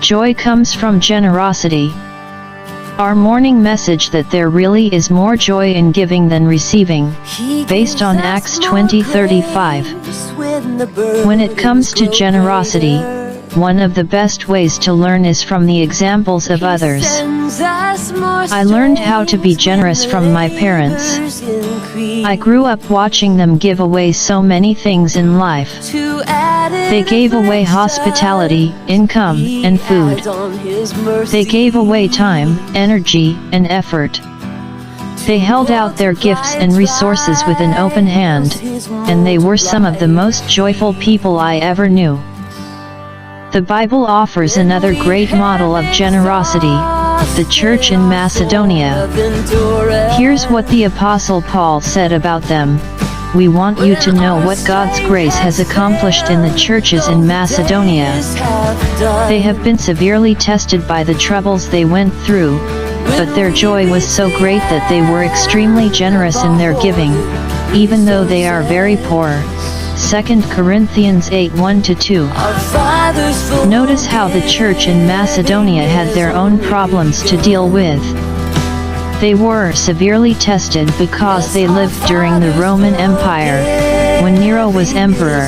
Joy comes from generosity. Our morning message that there really is more joy in giving than receiving, based on Acts 20:35. When it comes to generosity, one of the best ways to learn is from the examples of others. I learned how to be generous from my parents. I grew up watching them give away so many things in life. They gave away hospitality, income, and food. They gave away time, energy, and effort. They held out their gifts and resources with an open hand, and they were some of the most joyful people I ever knew. The Bible offers another great model of generosity, the church in Macedonia. Here's what the Apostle Paul said about them. We want you to know what God's grace has accomplished in the churches in Macedonia. They have been severely tested by the troubles they went through, but their joy was so great that they were extremely generous in their giving, even though they are very poor. 2 Corinthians 8:1-2. Notice how the church in Macedonia had their own problems to deal with. They were severely tested because they lived during the Roman Empire, when Nero was emperor.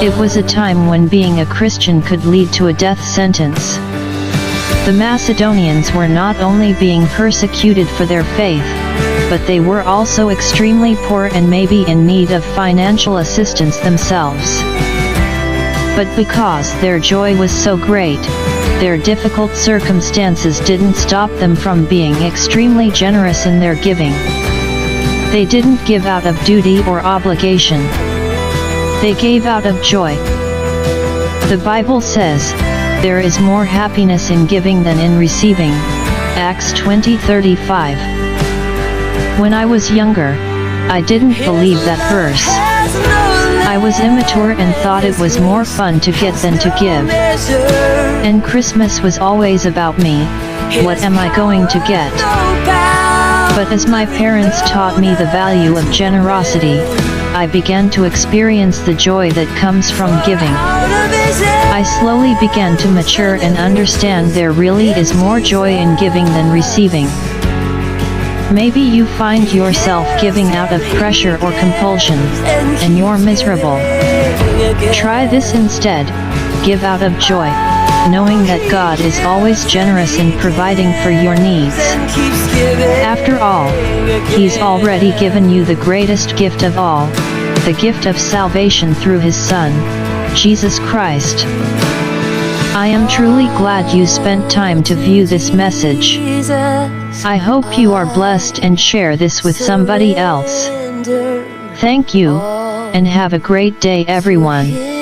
It was a time when being a Christian could lead to a death sentence. The Macedonians were not only being persecuted for their faith, but they were also extremely poor and maybe in need of financial assistance themselves. But because their joy was so great, their difficult circumstances didn't stop them from being extremely generous in their giving. They didn't give out of duty or obligation. They gave out of joy. The Bible says, there is more happiness in giving than in receiving. Acts 20:35. When I was younger, I didn't believe that verse. I was immature and thought it was more fun to get than to give. And Christmas was always about me. What am I going to get? But as my parents taught me the value of generosity, I began to experience the joy that comes from giving. I slowly began to mature and understand there really is more joy in giving than receiving. Maybe you find yourself giving out of pressure or compulsion, and you're miserable. Try this instead. Give out of joy, knowing that God is always generous in providing for your needs. After all, He's already given you the greatest gift of all, the gift of salvation through His Son, Jesus Christ. I am truly glad you spent time to view this message. I hope you are blessed and share this with somebody else. Thank you, and have a great day everyone.